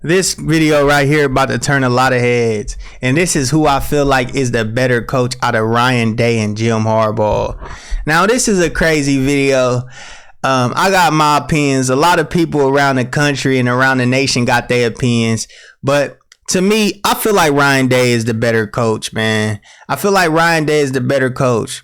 This video right here about to turn a lot of heads. And this is who I feel like is the better coach out of Ryan Day and Jim Harbaugh. Now, this is a crazy video. I got my opinions. A lot of people around the country and around the nation got their opinions. But to me, I feel like Ryan Day is the better coach, man. I feel like Ryan Day is the better coach.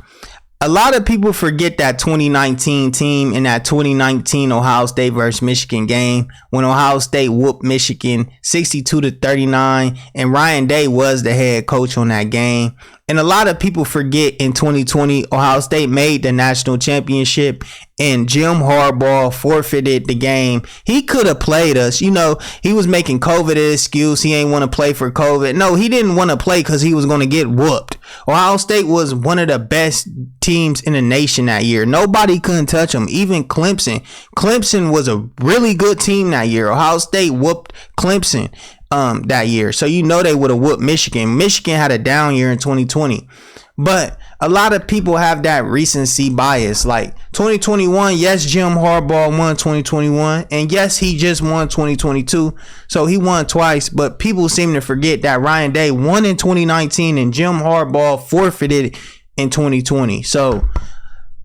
A lot of people forget that 2019 team in that 2019 Ohio State versus Michigan game when Ohio State whooped Michigan 62-39, and Ryan Day was the head coach on that game. And a lot of people forget in 2020 Ohio State made the national championship and Jim Harbaugh forfeited the game. He could have played us. You know, he was making COVID an excuse. He ain't want to play for COVID. No, he didn't want to play because he was going to get whooped. Ohio State was one of the best teams in the nation that year. Nobody couldn't touch them, even Clemson. Clemson was a really good team that year. Ohio State whooped Clemson that year. So you know they would have whooped Michigan. Michigan had a down year in 2020. But a lot of people have that recency bias. Like 2021, yes, Jim Harbaugh won 2021. And yes, he just won 2022. So he won twice. But people seem to forget that Ryan Day won in 2019 and Jim Harbaugh forfeited in 2020. So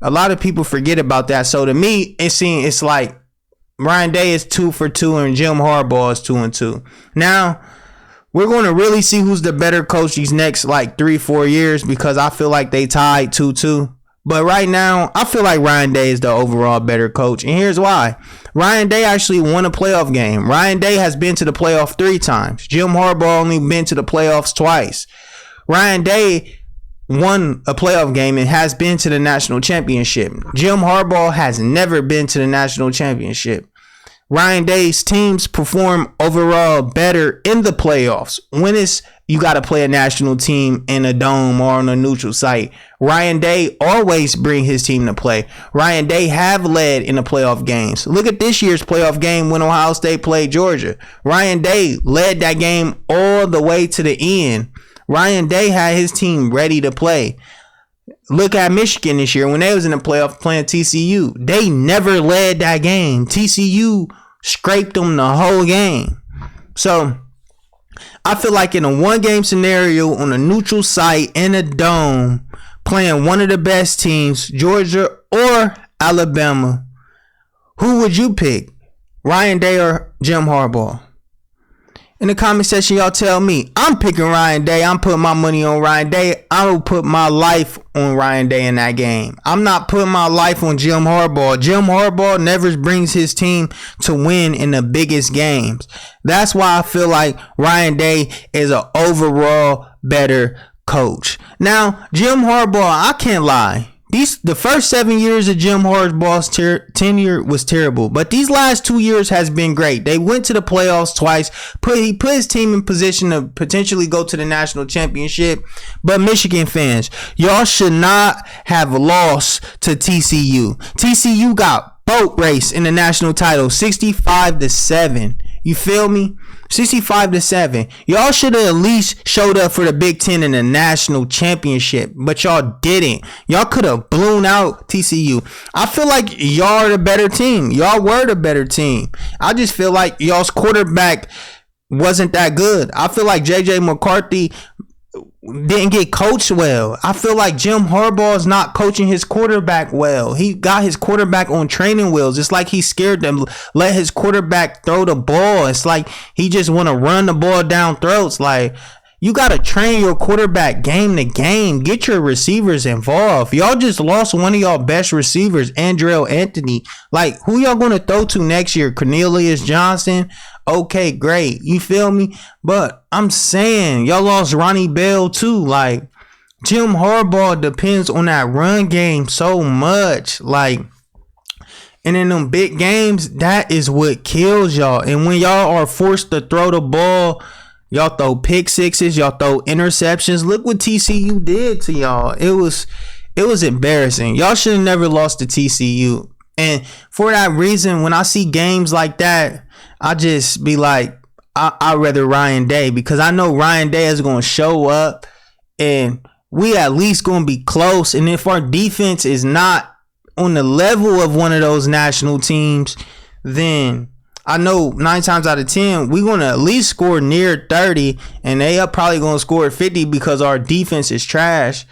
a lot of people forget about that. So to me, it's like Ryan Day is 2 for 2 and Jim Harbaugh is 2-2. Now, we're going to really see who's the better coach these next like 3-4 years because I feel like they tied 2-2. But right now, I feel like Ryan Day is the overall better coach. And here's why. Ryan Day actually won a playoff game. Ryan Day has been to the playoff 3 times. Jim Harbaugh only been to the playoffs twice. Ryan Day won a playoff game and has been to the national championship. Jim Harbaugh has never been to the national championship. Ryan Day's teams perform overall better in the playoffs. When you got to play a national team in a dome or on a neutral site, Ryan Day always bring his team to play. Ryan Day have led in the playoff games. Look at this year's playoff game when Ohio State played Georgia. Ryan Day led that game all the way to the end. Ryan Day had his team ready to play. Look at Michigan this year when they was in the playoffs playing TCU. They never led that game. TCU scraped them the whole game. So I feel like in a one-game scenario on a neutral site in a dome, playing one of the best teams, Georgia or Alabama, who would you pick? Ryan Day or Jim Harbaugh? In the comment section, y'all tell me. I'm picking Ryan Day. I'm putting my money on Ryan Day. I will put my life on Ryan Day in that game. I'm not putting my life on Jim Harbaugh. Jim Harbaugh never brings his team to win in the biggest games. That's why I feel like Ryan Day is an overall better coach. Now, Jim Harbaugh, I can't lie. The first 7 years of Jim Harbaugh's tenure was terrible, but these last 2 years has been great. They went to the playoffs twice. He put his team in position to potentially go to the national championship. But Michigan fans, y'all should not have lost to TCU. TCU got boat race in the national title, 65-7. You feel me? 65-7. Y'all should have at least showed up for the Big Ten in the national championship, but y'all didn't. Y'all could have blown out TCU. I feel like y'all are the better team. Y'all were the better team. I just feel like y'all's quarterback wasn't that good. I feel like JJ McCarthy didn't get coached well. I feel like Jim Harbaugh is not coaching his quarterback well. He got his quarterback on training wheels. It's like he's scared to let his quarterback throw the ball. It's like he just want to run the ball down throats. Like, you got to train your quarterback game to game. Get your receivers involved. Y'all just lost one of y'all best receivers, Andrell Anthony. Like, who y'all going to throw to next year? Cornelius Johnson? Okay, great. You feel me? But I'm saying y'all lost Ronnie Bell too. Like, Jim Harbaugh depends on that run game so much. Like, and in them big games, that is what kills y'all. And when y'all are forced to throw the ball, y'all throw pick sixes, y'all throw interceptions. Look what TCU did to y'all. It was embarrassing. Y'all should have never lost to TCU. And for that reason, when I see games like that, I just be like, I'd rather Ryan Day, because I know Ryan Day is going to show up and we at least going to be close. And if our defense is not on the level of one of those national teams, then I know 9 times out of 10 we're gonna at least score near 30, and they are probably gonna score 50 because our defense is trash.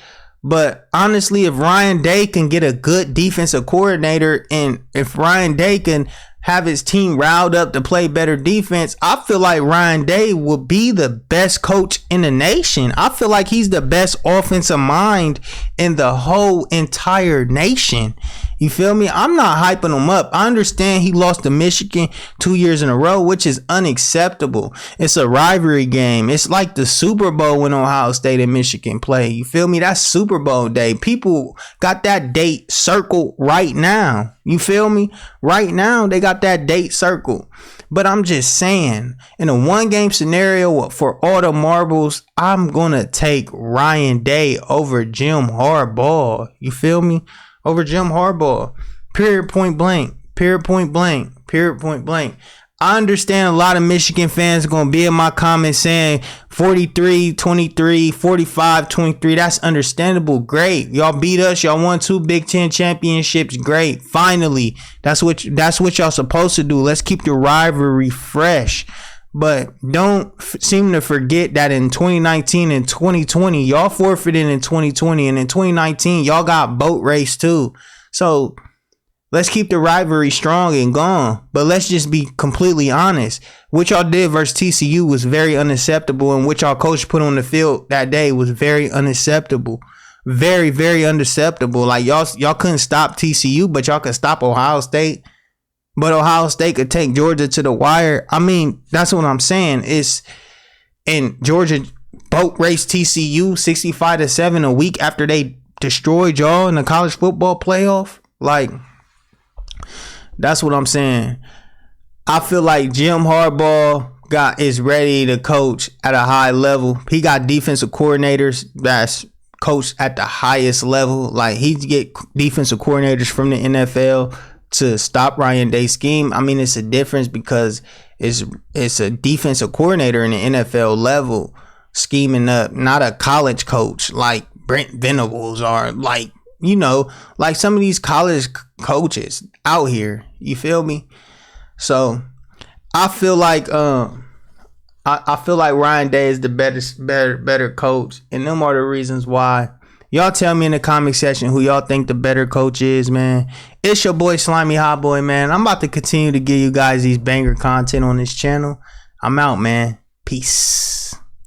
But honestly, if Ryan Day can get a good defensive coordinator, and if Ryan Day can have his team riled up to play better defense, I feel like Ryan Day will be the best coach in the nation. I feel like he's the best offensive mind in the whole entire nation. You feel me? I'm not hyping him up. I understand he lost to Michigan 2 years in a row, which is unacceptable. It's a rivalry game. It's like the Super Bowl when Ohio State and Michigan play. You feel me? That's Super Bowl day. People got that date circled right now. You feel me? Right now, they got that date circled. But I'm just saying, in a one-game scenario for all the marbles, I'm going to take Ryan Day over Jim Harbaugh. You feel me? Over Jim Harbaugh. Period, point blank. Period, point blank. Period, point blank. I understand a lot of Michigan fans are going to be in my comments saying 43-23, 45-23. That's understandable. Great. Y'all beat us. Y'all won 2 Big Ten championships. Great. Finally. That's what y'all supposed to do. Let's keep the rivalry fresh. But don't seem to forget that in 2019 and 2020, y'all forfeited in 2020. And in 2019, y'all got boat race too. So let's keep the rivalry strong and gone. But let's just be completely honest. What y'all did versus TCU was very unacceptable. And what y'all coach put on the field that day was very unacceptable. Very, very unacceptable. Like y'all couldn't stop TCU, but y'all could stop Ohio State. But Ohio State could take Georgia to the wire. I mean, that's what I'm saying. And Georgia boat raced TCU 65-7 a week after they destroyed y'all in the college football playoff. Like, that's what I'm saying. I feel like Jim Harbaugh is ready to coach at a high level. He got defensive coordinators that's coached at the highest level. Like, he get defensive coordinators from the NFL to stop Ryan Day's scheme. I mean, it's a difference because it's a defensive coordinator in the NFL level scheming up, not a college coach like Brent Venables or like, you know, like some of these college coaches out here. You feel me? So I feel like I feel like Ryan Day is the better coach, and them are the reasons why. Y'all tell me in the comment section who y'all think the better coach is, man. It's your boy Slimy Hot Boy, man. I'm about to continue to give you guys these banger content on this channel. I'm out, man. Peace.